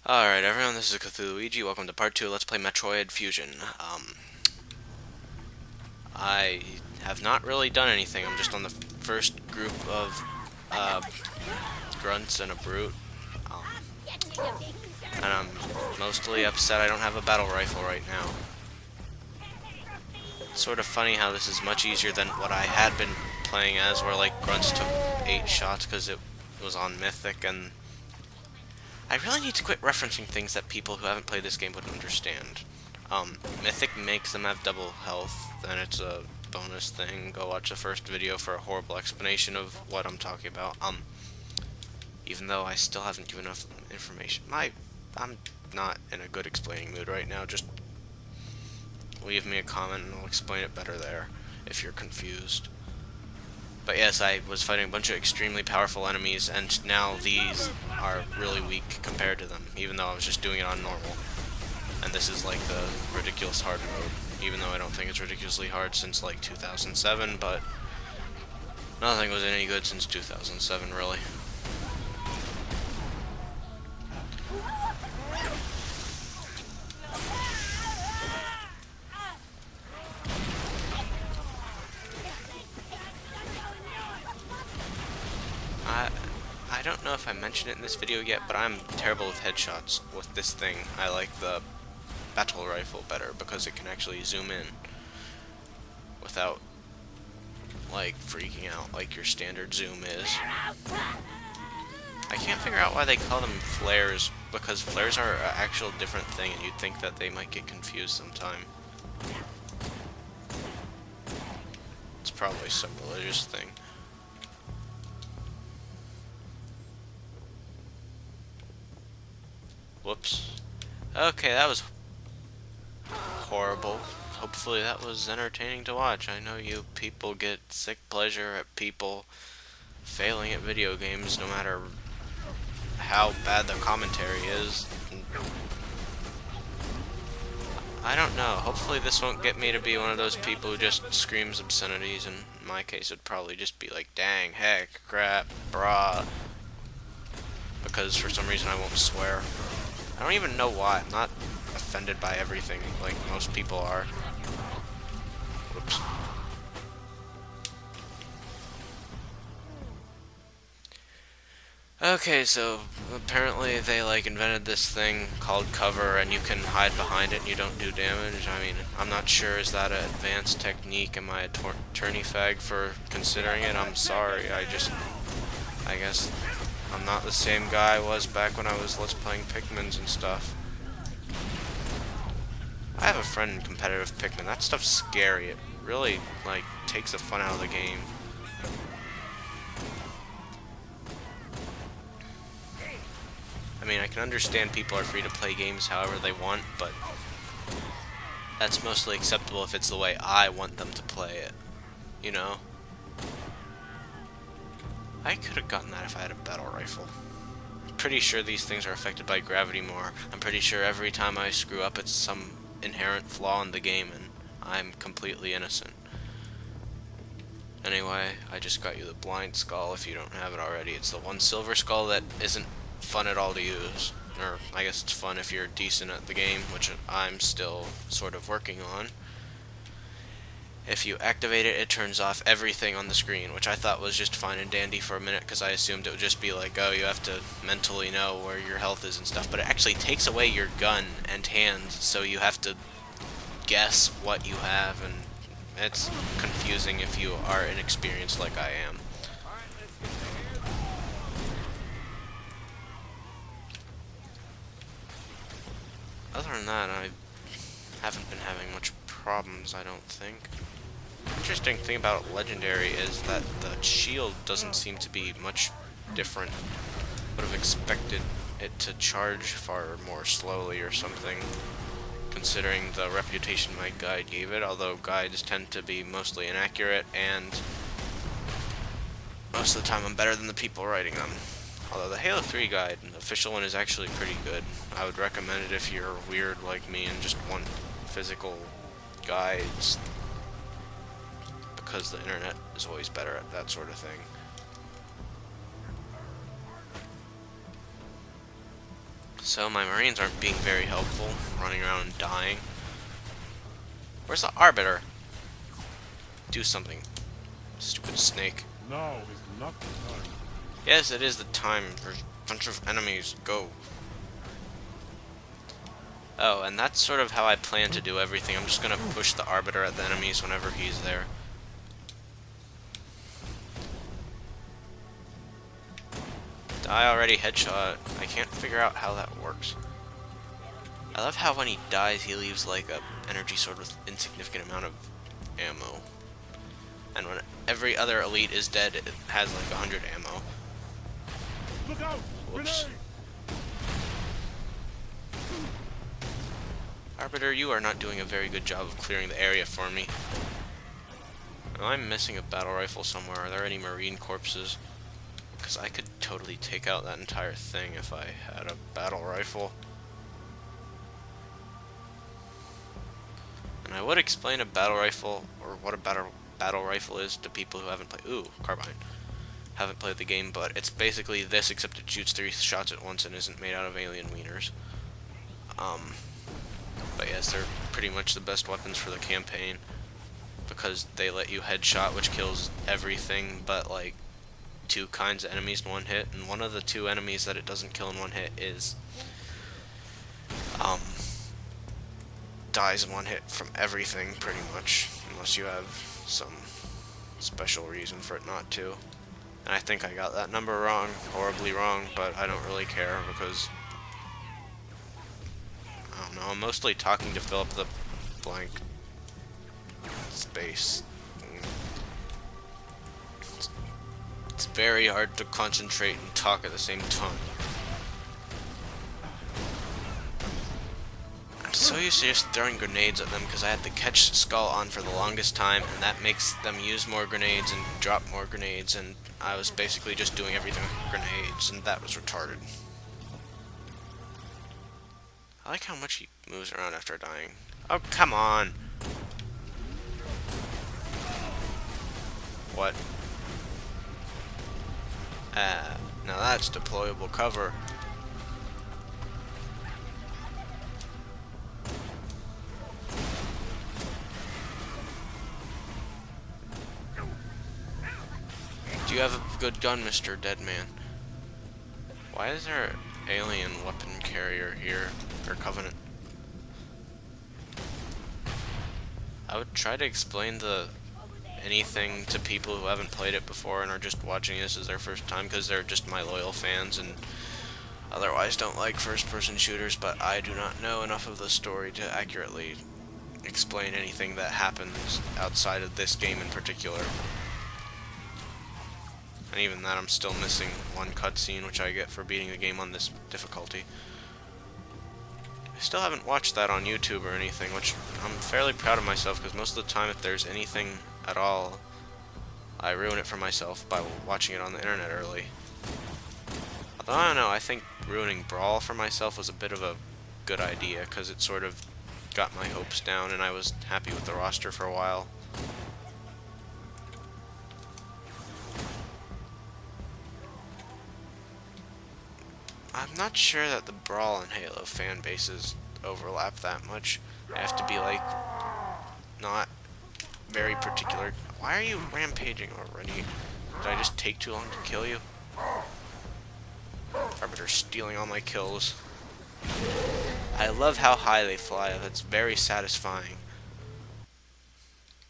Alright, everyone, this is Cthulhuigi. Welcome to part 2. Let's play Metroid Fusion. I have not really done anything. I'm just on the first group of uh, grunts and a brute. Um, and I'm mostly upset I don't have a battle rifle right now. It's sort of funny how this is much easier than what I had been playing as, where like grunts took 8 shots because it was on Mythic, and I really need to quit referencing things that people who haven't played this game would understand. Mythic makes them have double health, and it's a bonus thing. Go watch the first video for a horrible explanation of what I'm talking about. Even though I still haven't given enough information. I'm not in a good explaining mood right now. Just leave me a comment and I'll explain it better there if you're confused. But yes, I was fighting a bunch of extremely powerful enemies, and now these are really weak compared to them, even though I was just doing it on normal. And this is like the ridiculous hard mode, even though I don't think it's ridiculously hard since like 2007, but nothing was any good since 2007, really. I don't know if I mentioned it in this video yet, but I'm terrible with headshots with this thing. I like the battle rifle better because it can actually zoom in without like freaking out like your standard zoom is. I can't figure out why they call them flares, because flares are an actual different thing, and you'd think that they might get confused sometime. It's probably some religious thing. Whoops. Okay, that was horrible. Hopefully that was entertaining to watch. I know you people get sick pleasure at people failing at video games no matter how bad the commentary is. I don't know. Hopefully this won't get me to be one of those people who just screams obscenities. In my case, it'd probably just be like, dang, heck, crap, brah. Because for some reason I won't swear. I don't even know why. I'm not offended by everything like most people are. Whoops. Okay, so apparently they like invented this thing called cover, and you can hide behind it and you don't do damage. I mean, I'm not sure, is that an advanced technique? Am I a tourney fag for considering it? I'm sorry. I guess I'm not the same guy I was back when I was Let's Playing Pikmins and stuff. I have a friend in competitive Pikmin. That stuff's scary. It really, like, takes the fun out of the game. I mean, I can understand people are free to play games however they want, but that's mostly acceptable if it's the way I want them to play it. You know? I could have gotten that if I had a battle rifle. I'm pretty sure these things are affected by gravity more. I'm pretty sure every time I screw up it's some inherent flaw in the game and I'm completely innocent. Anyway, I just got you the blind skull if you don't have it already. It's the one silver skull that isn't fun at all to use. Or, I guess it's fun if you're decent at the game, which I'm still sort of working on. If you activate it, it turns off everything on the screen, which I thought was just fine and dandy for a minute, because I assumed it would just be like, oh, you have to mentally know where your health is and stuff, but it actually takes away your gun and hand, so you have to guess what you have, and it's confusing if you are inexperienced like I am. Other than that, I haven't been having much problems, I don't think. Interesting thing about Legendary is that the shield doesn't seem to be much different. Would have expected it to charge far more slowly or something, considering the reputation my guide gave it, although guides tend to be mostly inaccurate, and most of the time I'm better than the people writing them. Although the Halo 3 guide, the official one, is actually pretty good. I would recommend it if you're weird like me and just want physical guides, because the internet is always better at that sort of thing. So my Marines aren't being very helpful, running around and dying. Where's the Arbiter? Do something. Stupid snake. Now is not the time. Yes, it is the time. There's a bunch of enemies. Go. Oh, and that's sort of how I plan to do everything. I'm just gonna push the Arbiter at the enemies whenever he's there. Die already, headshot. I can't figure out how that works. I love how when he dies, he leaves like a energy sword with insignificant amount of ammo. And when every other elite is dead, it has like 100 ammo. Look out! Whoops. Grenade! Arbiter, you are not doing a very good job of clearing the area for me. Am I missing a battle rifle somewhere? Are there any Marine corpses? Because I could totally take out that entire thing if I had a battle rifle. And I would explain a battle rifle, or what a battle rifle is, to people who haven't played. Ooh, carbine. Haven't played the game, but it's basically this, except it shoots 3 shots at once and isn't made out of alien wieners. But yes, they're pretty much the best weapons for the campaign, because they let you headshot, which kills everything but like 2 kinds of enemies in one hit, and one of the 2 enemies that it doesn't kill in one hit is dies in one hit from everything pretty much, unless you have some special reason for it not to. And I think I got that number wrong, horribly wrong, but I don't really care because I don't know, I'm mostly talking to fill up the blank space. It's very hard to concentrate and talk at the same time. I'm so used to just throwing grenades at them because I had the catch skull on for the longest time, and that makes them use more grenades and drop more grenades, and I was basically just doing everything with grenades, and that was retarded. I like how much he moves around after dying. Oh, come on! What? Now that's deployable cover. Do you have a good gun, Mr. Deadman? Why is there an alien weapon carrier here? Or Covenant? I would try to explain anything to people who haven't played it before and are just watching this as their first time, because they're just my loyal fans and otherwise don't like first-person shooters, but I do not know enough of the story to accurately explain anything that happens outside of this game in particular. And even that, I'm still missing one cutscene, which I get for beating the game on this difficulty. I still haven't watched that on YouTube or anything, which I'm fairly proud of myself, because most of the time, if there's anything at all, I ruin it for myself by watching it on the internet early. Although, I don't know, I think ruining Brawl for myself was a bit of a good idea, because it sort of got my hopes down, and I was happy with the roster for a while. I'm not sure that the Brawl and Halo fan bases overlap that much. I have to be like, not very particular. Why are you rampaging already? Did I just take too long to kill you? Arbiter stealing all my kills. I love how high they fly. That's very satisfying.